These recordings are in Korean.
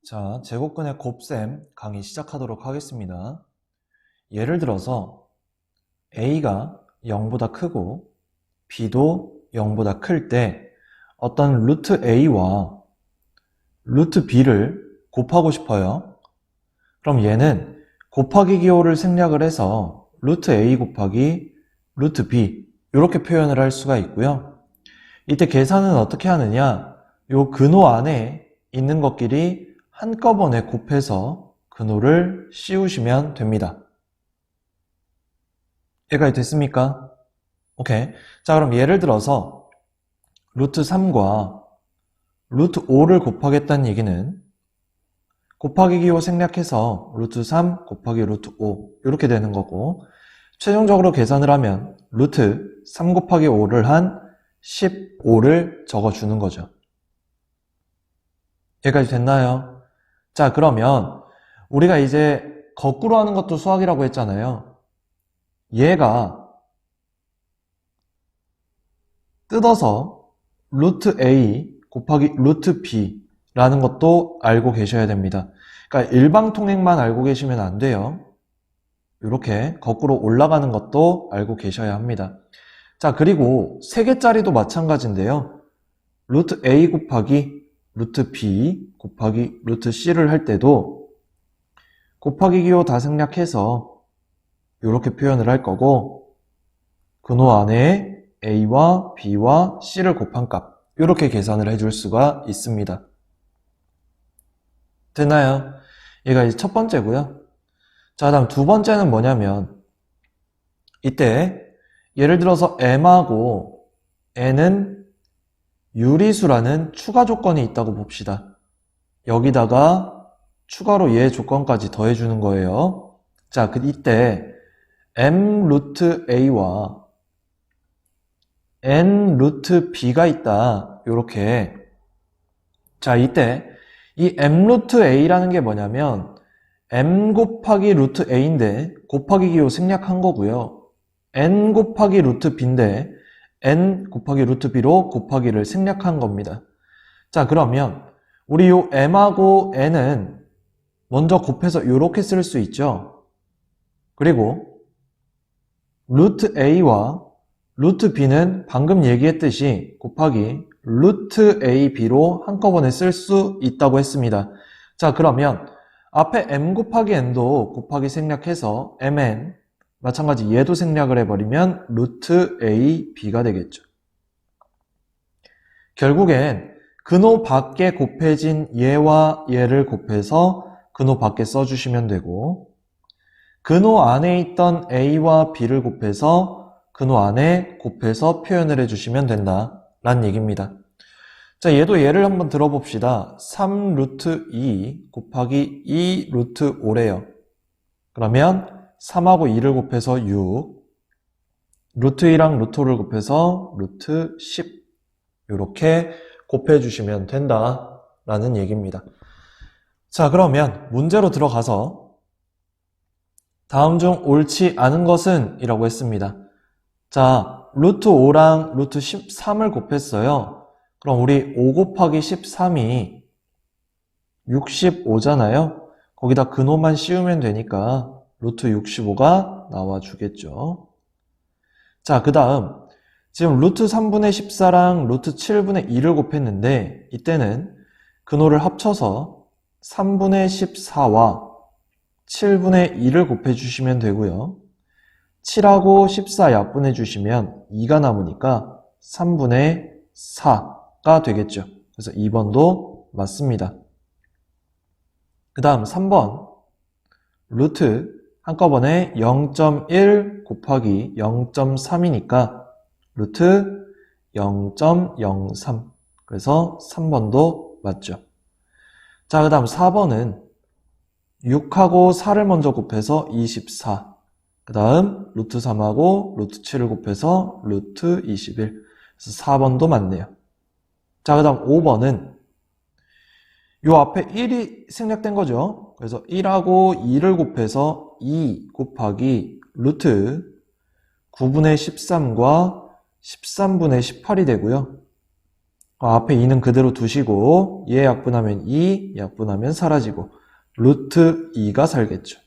자, 제곱근의 곱셈 강의 시작하도록 하겠습니다. 예를 들어서 a가 0보다 크고 b도 0보다 클 때 어떤 루트 a와 루트 b를 곱하고 싶어요. 그럼 얘는 곱하기 기호를 생략을 해서 루트 a 곱하기 루트 b 이렇게 표현을 할 수가 있고요. 이때 계산은 어떻게 하느냐? 요 근호 안에 있는 것끼리 한꺼번에 곱해서 근호를 씌우시면 됩니다. 이해가 됐습니까? 오케이. 자, 그럼 예를 들어서 루트 3과 루트 5를 곱하겠다는 얘기는 곱하기 기호 생략해서 루트 3 곱하기 루트 5 이렇게 되는 거고, 최종적으로 계산을 하면 루트 3 곱하기 5를 한 15를 적어주는 거죠. 여기까지 됐나요? 자, 그러면 우리가 이제 거꾸로 하는 것도 수학이라고 했잖아요. 얘가 뜯어서 루트 A 곱하기 루트 B라는 것도 알고 계셔야 됩니다. 그러니까 일방통행만 알고 계시면 안 돼요. 이렇게 거꾸로 올라가는 것도 알고 계셔야 합니다. 자, 그리고 3개짜리도 마찬가지인데요. 루트 A 곱하기 루트 B 곱하기 루트 C를 할 때도 곱하기 기호 다 생략해서 이렇게 표현을 할 거고, 근호 안에 A와 B와 C를 곱한 값 이렇게 계산을 해줄 수가 있습니다. 됐나요? 얘가 이제 첫 번째고요. 자, 다음 두 번째는 뭐냐면 이때 예를 들어서 M하고 N은 유리수라는 추가 조건이 있다고 봅시다. 여기다가 추가로 얘 조건까지 더해주는 거예요. 자, 이때 M 루트 A와 N 루트 B가 있다. 요렇게. 자, 이때 이 M 루트 A라는 게 뭐냐면 M 곱하기 루트 A인데 곱하기 기호 생략한 거고요. N 곱하기 루트 B인데 N 곱하기 루트 B로 곱하기를 생략한 겁니다. 자, 그러면 우리 요 M하고 N은 먼저 곱해서 요렇게 쓸 수 있죠. 그리고 루트 A와 루트 B는 방금 얘기했듯이 곱하기 루트 AB로 한꺼번에 쓸 수 있다고 했습니다. 자, 그러면 앞에 M 곱하기 N도 곱하기 생략해서 MN, 마찬가지 얘도 생략을 해버리면 루트 AB가 되겠죠. 결국엔 근호 밖에 곱해진 얘와 얘를 곱해서 근호 밖에 써주시면 되고, 근호 안에 있던 A와 B를 곱해서 근호 안에 곱해서 표현을 해주시면 된다라는 얘기입니다. 자, 얘도 예를 한번 들어봅시다. 3 루트 2 곱하기 2 루트 5래요. 그러면 3하고 2를 곱해서 6, 루트 2랑 루트 5를 곱해서 루트 10 이렇게 곱해주시면 된다라는 얘기입니다. 자, 그러면 문제로 들어가서 다음 중 옳지 않은 것은? 이라고 했습니다. 자, 루트 5랑 루트 13을 곱했어요. 그럼 우리 5 곱하기 13이 65잖아요. 거기다 근호만 씌우면 되니까 루트 65가 나와주겠죠. 자, 그 다음 지금 루트 3분의 14랑 루트 7분의 2를 곱했는데 이때는 근호를 합쳐서 3분의 14와 7분의 2를 곱해주시면 되고요. 7하고 14 약분해 주시면 2가 남으니까 3분의 4가 되겠죠. 그래서 2번도 맞습니다. 그 다음 3번 루트 한꺼번에 0.1 곱하기 0.3이니까 루트 0.03 그래서 3번도 맞죠. 자, 그 다음 4번은 6하고 4를 먼저 곱해서 24. 그 다음 루트 3하고 루트 7을 곱해서 루트 21. 그래서 4번도 맞네요. 자, 그 다음 5번은 요 앞에 1이 생략된 거죠. 그래서 1하고 2를 곱해서 2 곱하기 루트 9분의 13과 13분의 18이 되고요. 앞에 2는 그대로 두시고 얘 약분하면 2, 약분하면 사라지고 루트 2가 살겠죠.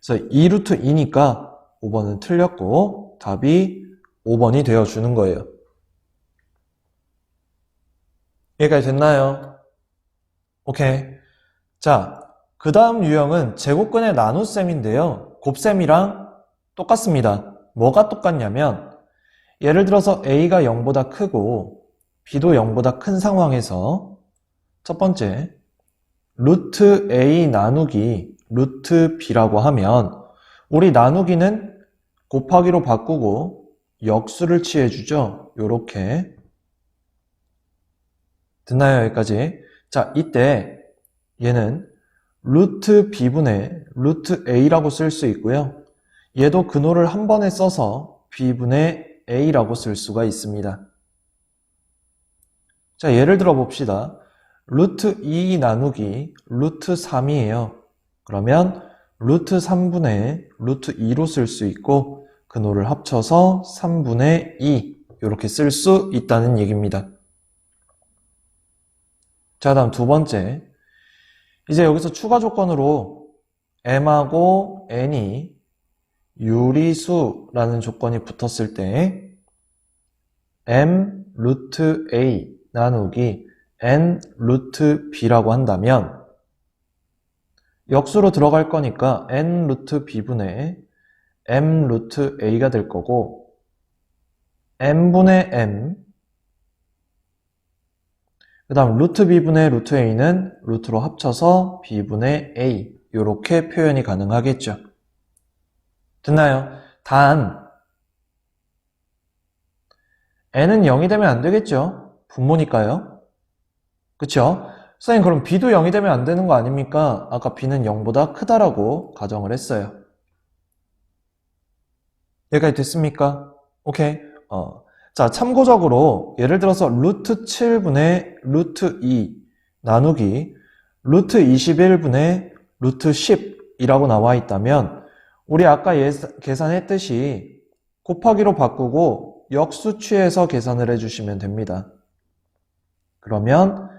그래서 2 루트 2니까 5번은 틀렸고 답이 5번이 되어주는 거예요. 여기까지 됐나요? 오케이. 자, 그 다음 유형은 제곱근의 나눗셈인데요. 곱셈이랑 똑같습니다. 뭐가 똑같냐면 예를 들어서 A가 0보다 크고 B도 0보다 큰 상황에서 첫 번째 루트 A 나누기 루트 B라고 하면 우리 나누기는 곱하기로 바꾸고 역수를 취해주죠. 요렇게. 됐나요? 여기까지. 자, 이때 얘는 루트 B분의 루트 A라고 쓸 수 있고요. 얘도 근호를 한 번에 써서 B분의 A라고 쓸 수가 있습니다. 자, 예를 들어 봅시다. 루트 2 나누기 루트 3이에요. 그러면 루트 3분의 루트 2로 쓸 수 있고 근호를 합쳐서 3분의 2 이렇게 쓸 수 있다는 얘기입니다. 자, 다음 두 번째. 이제 여기서 추가 조건으로 m하고 n이 유리수라는 조건이 붙었을 때 m 루트 a 나누기 n 루트 b라고 한다면 역수로 들어갈 거니까 n 루트 b분의 m 루트 a가 될 거고 m분의 m 그 다음 루트 b분의 루트 a는 루트로 합쳐서 b분의 a 이렇게 표현이 가능하겠죠. 됐나요? 단 n은 0이 되면 안 되겠죠. 분모니까요. 그쵸? 선생님 그럼 b도 0이 되면 안 되는 거 아닙니까? 아까 b는 0보다 크다라고 가정을 했어요. 여기까지 됐습니까? 오케이. 자, 참고적으로 예를 들어서 루트 7분의 루트 2 나누기 루트 21분의 루트 10이라고 나와 있다면 우리 아까 계산했듯이 곱하기로 바꾸고 역수 취해서 계산을 해주시면 됩니다. 그러면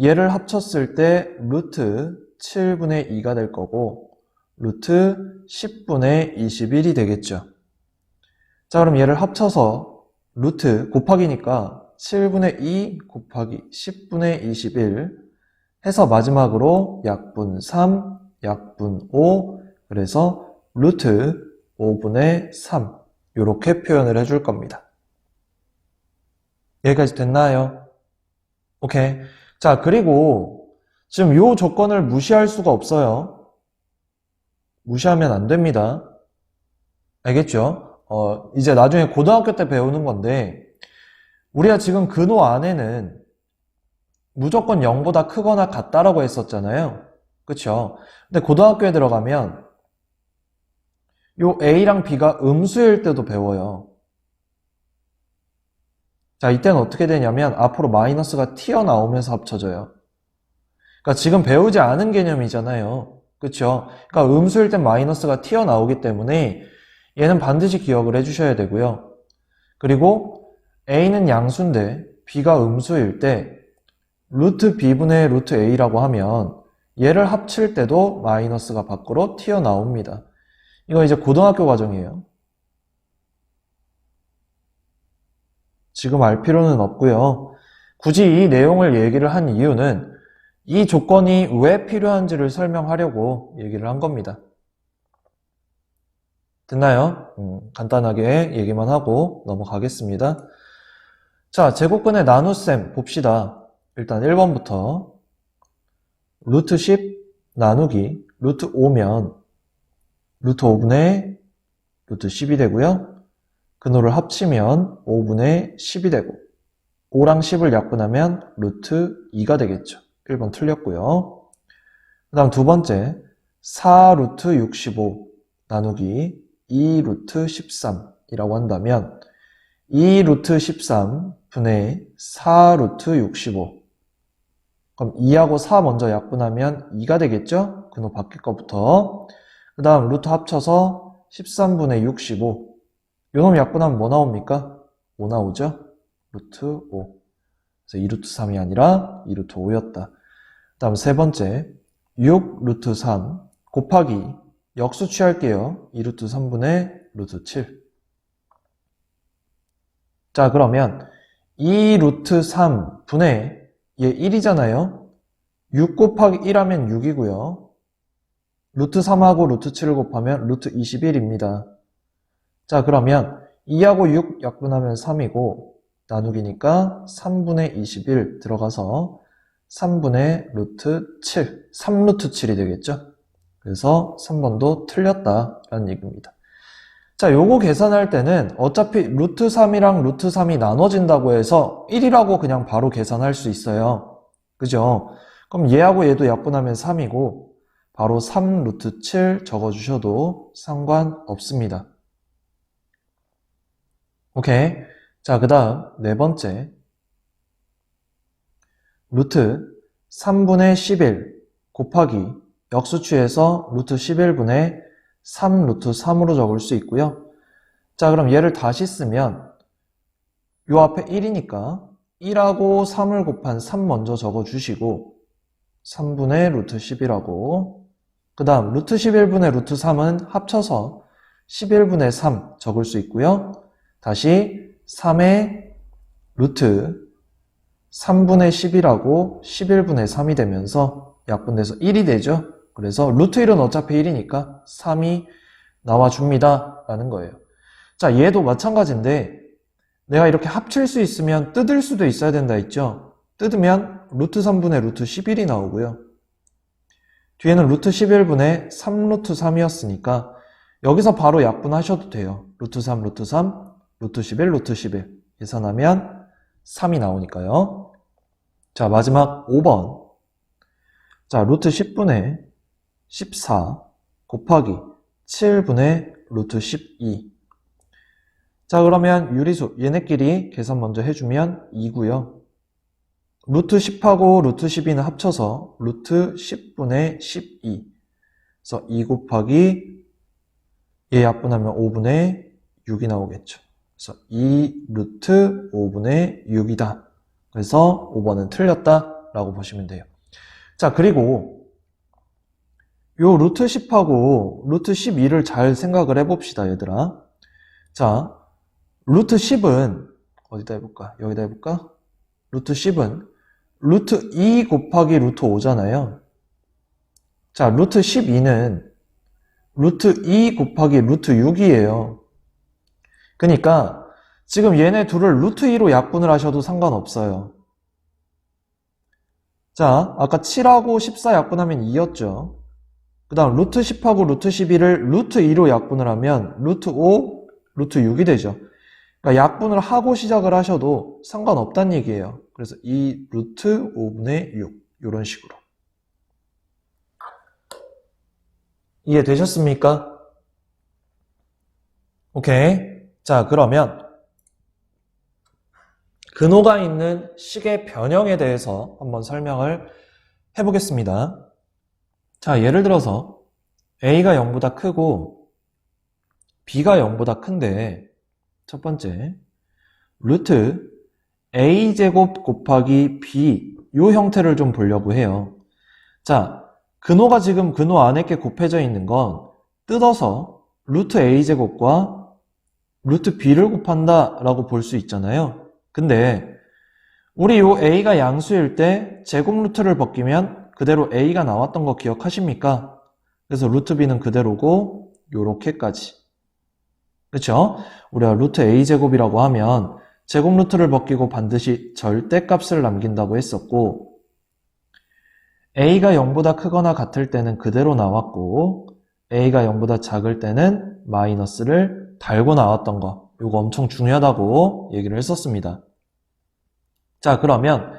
얘를 합쳤을 때 루트 7분의 2가 될 거고 루트 10분의 21이 되겠죠. 자, 그럼 얘를 합쳐서 루트 곱하기니까 7분의 2 곱하기 10분의 21 해서 마지막으로 약분 3, 약분 5 그래서 루트 5분의 3 이렇게 표현을 해줄 겁니다. 여기까지 됐나요? 오케이. 자, 그리고 지금 이 조건을 무시할 수가 없어요. 무시하면 안 됩니다. 알겠죠? 이제 나중에 고등학교 때 배우는 건데 우리가 지금 근호 안에는 무조건 0보다 크거나 같다라고 했었잖아요. 그쵸? 근데 고등학교에 들어가면 요 A랑 B가 음수일 때도 배워요. 자, 이때는 어떻게 되냐면 앞으로 마이너스가 튀어나오면서 합쳐져요. 그러니까 지금 배우지 않은 개념이잖아요. 그쵸? 그러니까 음수일 땐 마이너스가 튀어나오기 때문에 얘는 반드시 기억을 해주셔야 되고요. 그리고 A는 양수인데 B가 음수일 때 루트 B분의 루트 A라고 하면 얘를 합칠 때도 마이너스가 밖으로 튀어나옵니다. 이거 이제 고등학교 과정이에요. 지금 알 필요는 없고요. 굳이 이 내용을 얘기를 한 이유는 이 조건이 왜 필요한지를 설명하려고 얘기를 한 겁니다. 됐나요? 간단하게 얘기만 하고 넘어가겠습니다. 자, 제곱근의 나눗셈 봅시다. 일단 1번부터 루트 10 나누기 루트 5면 루트 5분의 루트 10이 되고요. 근호를 합치면 5분의 10이 되고 5랑 10을 약분하면 루트 2가 되겠죠. 1번 틀렸고요. 그 다음 두 번째 4 루트 65 나누기 2 루트 13이라고 한다면 2 루트 13 분의 4 루트 65 그럼 2하고 4 먼저 약분하면 2가 되겠죠? 근호 바뀔 것부터 그 다음 루트 합쳐서 13분의 65 요놈 약분하면 뭐 나옵니까? 5 나오죠? 루트 5 그래서 2루트 3이 아니라 2루트 5였다. 다음 세 번째, 6 루트 3 곱하기 역수 취할게요. 2루트 3분의 루트 7. 자, 그러면 2 루트 3분의 얘 1이잖아요. 6 곱하기 1하면 6이고요. 루트 3하고 루트 7을 곱하면 루트 21입니다. 자, 그러면 2하고 6 약분하면 3이고 나누기니까 3분의 21 들어가서 3분의 루트 7, 3루트 7이 되겠죠? 그래서 3번도 틀렸다라는 얘기입니다. 자, 요거 계산할 때는 어차피 루트 3이랑 루트 3이 나눠진다고 해서 1이라고 그냥 바로 계산할 수 있어요. 그죠? 그럼 얘하고 얘도 약분하면 3이고 바로 3 루트 7 적어주셔도 상관없습니다. 오케이. 자, 그 다음 네 번째. 루트 3분의 11 곱하기 역수 취해서 루트 11분의 3 루트 3으로 적을 수 있고요. 자, 그럼 얘를 다시 쓰면 요 앞에 1이니까 1하고 3을 곱한 3 먼저 적어주시고 3분의 루트 10이라고 그 다음 루트 11분의 루트 3은 합쳐서 11분의 3 적을 수 있고요. 다시 3의 루트 3분의 10이라고 11분의 3이 되면서 약분돼서 1이 되죠. 그래서 루트 1은 어차피 1이니까 3이 나와줍니다 라는 거예요. 자, 얘도 마찬가지인데 내가 이렇게 합칠 수 있으면 뜯을 수도 있어야 된다 했죠. 뜯으면 루트 3분의 루트 11이 나오고요. 뒤에는 루트 11분의 3 루트 3이었으니까 여기서 바로 약분하셔도 돼요. 루트 3 루트 3 루트 11 루트 11 계산하면 3이 나오니까요. 자, 마지막 5번. 자, 루트 10분의 14 곱하기 7분의 루트 12. 자, 그러면 유리수 얘네끼리 계산 먼저 해주면 2고요. 루트 10하고 루트 12는 합쳐서 루트 10분의 12. 그래서 2 곱하기 얘 약분하면 5분의 6이 나오겠죠. 그래서 2 루트 5분의 6이다. 그래서 5번은 틀렸다라고 보시면 돼요. 자, 그리고 요 루트 10하고 루트 12를 잘 생각을 해봅시다, 얘들아. 자, 루트 10은 어디다 해볼까? 여기다 해볼까? 루트 10은 루트 2 곱하기 루트 5잖아요. 자, 루트 12는 루트 2 곱하기 루트 6이에요. 그러니까 지금 얘네 둘을 루트 2로 약분을 하셔도 상관없어요. 자, 아까 7하고 14 약분하면 2였죠. 그 다음 루트 10하고 루트 12를 루트 2로 약분을 하면 루트 5, 루트 6이 되죠. 그러니까 약분을 하고 시작을 하셔도 상관없다는 얘기예요. 그래서 2 루트 5분의 6 이런 식으로. 이해되셨습니까? 오케이. 자, 그러면 근호가 있는 식의 변형에 대해서 한번 설명을 해보겠습니다. 자, 예를 들어서 A가 0보다 크고 B가 0보다 큰데 첫 번째 루트 A제곱 곱하기 B 요 형태를 좀 보려고 해요. 자, 근호가 지금 근호 안에 게 곱해져 있는 건 뜯어서 루트 A제곱과 루트 B를 곱한다 라고 볼 수 있잖아요. 근데 우리 요 A가 양수일 때 제곱 루트를 벗기면 그대로 A가 나왔던 거 기억하십니까? 그래서 루트 B는 그대로고 요렇게까지. 그쵸? 우리가 루트 A제곱이라고 하면 제곱 루트를 벗기고 반드시 절대값을 남긴다고 했었고 A가 0보다 크거나 같을 때는 그대로 나왔고 A가 0보다 작을 때는 마이너스를 달고 나왔던 거 이거 엄청 중요하다고 얘기를 했었습니다. 자, 그러면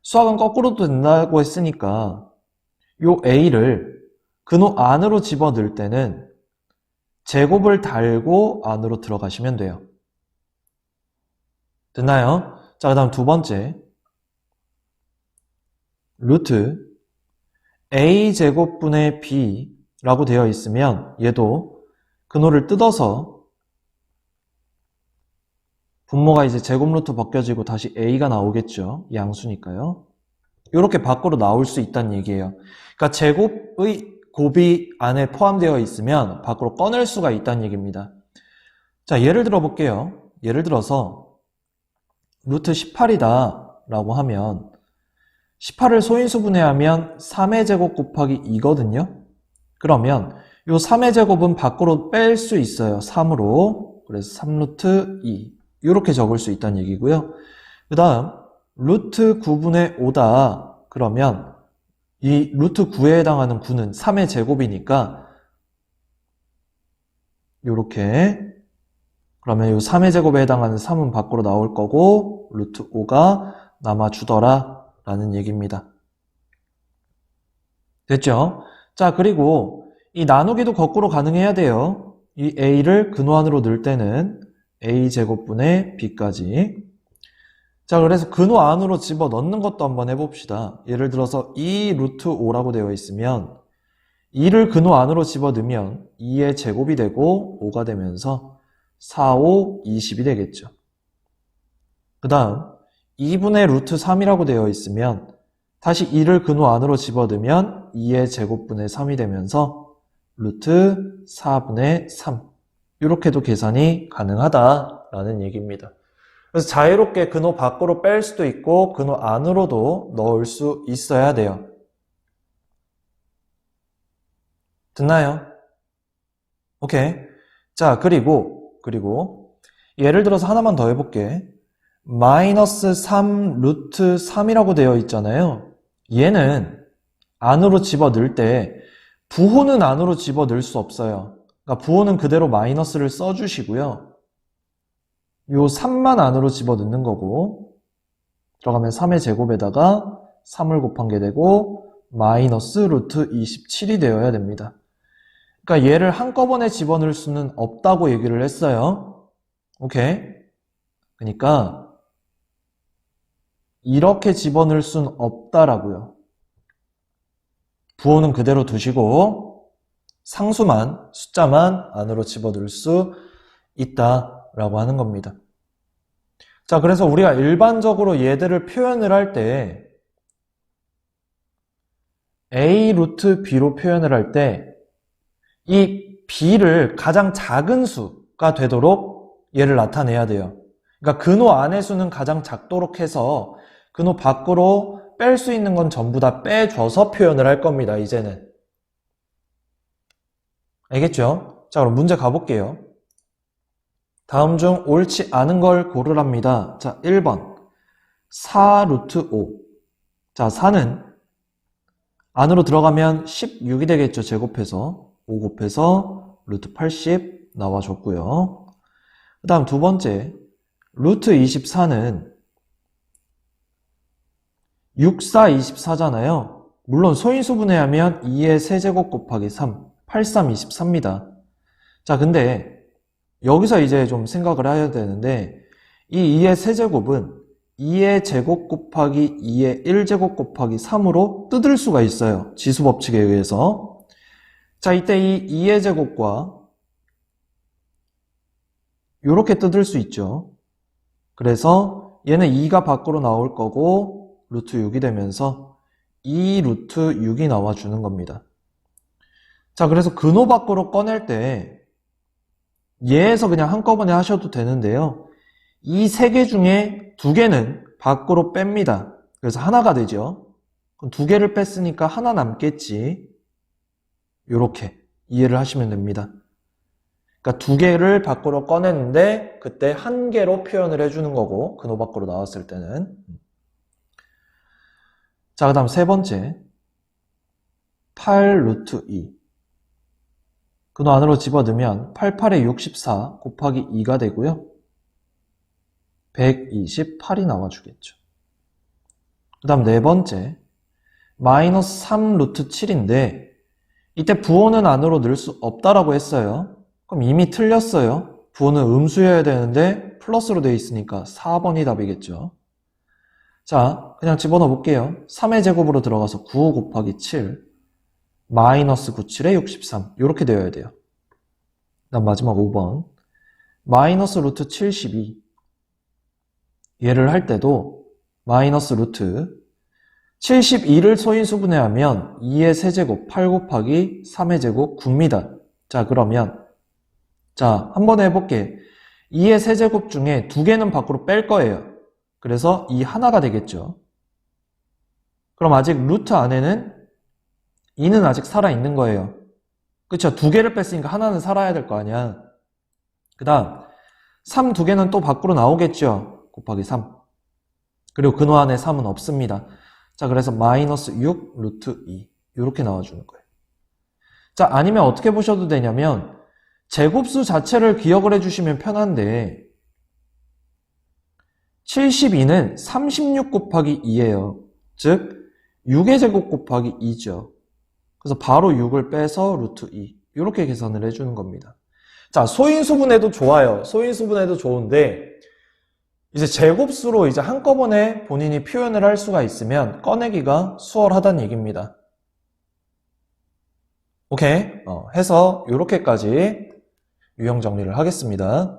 수학은 거꾸로도 된다고 했으니까 요 A를 근호 안으로 집어넣을 때는 제곱을 달고 안으로 들어가시면 돼요. 됐나요? 자, 그 다음 두 번째 루트 A제곱분의 B라고 되어 있으면 얘도 근호를 뜯어서 분모가 이제 제곱 루트 벗겨지고 다시 a가 나오겠죠. 양수니까요. 이렇게 밖으로 나올 수 있다는 얘기예요. 그러니까 제곱의 곱이 안에 포함되어 있으면 밖으로 꺼낼 수가 있다는 얘기입니다. 자, 예를 들어 볼게요. 예를 들어서 루트 18이다 라고 하면 18을 소인수 분해하면 3의 제곱 곱하기 2거든요. 그러면 이 3의 제곱은 밖으로 뺄 수 있어요. 3으로. 그래서 3루트 2 이렇게 적을 수 있다는 얘기고요. 그 다음 루트 9분의 5다. 그러면 이 루트 9에 해당하는 9는 3의 제곱이니까 이렇게 그러면 이 3의 제곱에 해당하는 3은 밖으로 나올 거고 루트 5가 남아주더라 라는 얘기입니다. 됐죠? 자, 그리고 이 나누기도 거꾸로 가능해야 돼요. 이 a를 근호 안으로 넣을 때는 a제곱분의 b까지. 자, 그래서 근호 안으로 집어넣는 것도 한번 해봅시다. 예를 들어서 2 루트 5라고 되어 있으면 2를 근호 안으로 집어넣으면 2의 제곱이 되고 5가 되면서 4, 5, 20이 되겠죠. 그 다음 2분의 루트 3이라고 되어 있으면 다시 2를 근호 안으로 집어넣으면 2의 제곱분의 3이 되면서 루트 4분의 3 이렇게도 계산이 가능하다라는 얘기입니다. 그래서 자유롭게 근호 밖으로 뺄 수도 있고 근호 안으로도 넣을 수 있어야 돼요. 듣나요? 오케이. 자, 그리고 예를 들어서 하나만 더 해볼게. 마이너스 3 루트 3이라고 되어 있잖아요. 얘는 안으로 집어넣을 때 부호는 안으로 집어넣을 수 없어요. 그러니까 부호는 그대로 마이너스를 써주시고요. 요 3만 안으로 집어넣는 거고 들어가면 3의 제곱에다가 3을 곱한 게 되고 마이너스 루트 27이 되어야 됩니다. 그러니까 얘를 한꺼번에 집어넣을 수는 없다고 얘기를 했어요. 오케이? 그러니까 이렇게 집어넣을 수는 없다라고요. 부호는 그대로 두시고 상수만, 숫자만 안으로 집어넣을 수 있다라고 하는 겁니다. 자, 그래서 우리가 일반적으로 얘들을 표현을 할 때 a 루트 b로 표현을 할 때 이 b를 가장 작은 수가 되도록 얘를 나타내야 돼요. 그러니까 근호 안의 수는 가장 작도록 해서 근호 밖으로 뺄 수 있는 건 전부 다 빼줘서 표현을 할 겁니다. 이제는. 알겠죠? 자, 그럼 문제 가볼게요. 다음 중 옳지 않은 걸 고르랍니다. 자, 1번 4 루트 5. 자, 4는 안으로 들어가면 16이 되겠죠. 제곱해서 5 곱해서 루트 80 나와줬고요. 그 다음 두 번째 루트 24는 6, 4, 24잖아요. 물론 소인수 분해하면 2의 세제곱 곱하기 3, 8, 3, 23입니다. 자, 근데 여기서 이제 좀 생각을 해야 되는데 이 2의 세제곱은 2의 제곱 곱하기 2의 1제곱 곱하기 3으로 뜯을 수가 있어요. 지수법칙에 의해서. 자, 이때 이 2의 제곱과 이렇게 뜯을 수 있죠. 그래서 얘는 2가 밖으로 나올 거고 루트 6이 되면서 2 루트 6이 나와주는 겁니다. 자, 그래서 근호 밖으로 꺼낼 때 얘에서 그냥 한꺼번에 하셔도 되는데요. 이 세 개 중에 두 개는 밖으로 뺍니다. 그래서 하나가 되죠. 그럼 두 개를 뺐으니까 하나 남겠지. 이렇게 이해를 하시면 됩니다. 그러니까 두 개를 밖으로 꺼냈는데 그때 한 개로 표현을 해주는 거고 근호 밖으로 나왔을 때는. 자, 그 다음 세 번째 8 루트 2. 근호 안으로 집어넣으면 88에 64 곱하기 2가 되고요. 128이 나와주겠죠. 그 다음 네 번째 마이너스 3 루트 7인데 이때 부호는 안으로 넣을 수 없다라고 했어요. 그럼 이미 틀렸어요. 부호는 음수여야 되는데 플러스로 되어 있으니까 4번이 답이겠죠. 자, 그냥 집어넣어 볼게요. 3의 제곱으로 들어가서 9 곱하기 7 마이너스 97에 63 이렇게 되어야 돼요. 그 다음 마지막 5번 마이너스 루트 72 얘를 할 때도 마이너스 루트 72를 소인수분해하면 2의 세제곱 8 곱하기 3의 제곱 9입니다. 자, 그러면 자, 한번 해볼게. 2의 세제곱 중에 2개는 밖으로 뺄 거예요. 그래서 이 하나가 되겠죠. 그럼 아직 루트 안에는 2는 아직 살아있는 거예요. 그쵸? 2개를 뺐으니까 하나는 살아야 될 거 아니야. 그 다음 3 2개는 또 밖으로 나오겠죠. 곱하기 3. 그리고 근호 안에 3은 없습니다. 자, 그래서 마이너스 6 루트 2 이렇게 나와주는 거예요. 자, 아니면 어떻게 보셔도 되냐면 제곱수 자체를 기억을 해주시면 편한데 72는 36 곱하기 2예요. 즉 6의 제곱 곱하기 2죠. 그래서 바로 6을 빼서 루트 2 이렇게 계산을 해주는 겁니다. 자, 소인수분해도 좋아요. 소인수분해도 좋은데 이제 제곱수로 이제 한꺼번에 본인이 표현을 할 수가 있으면 꺼내기가 수월하다는 얘기입니다. 오케이? 해서 이렇게까지 유형 정리를 하겠습니다.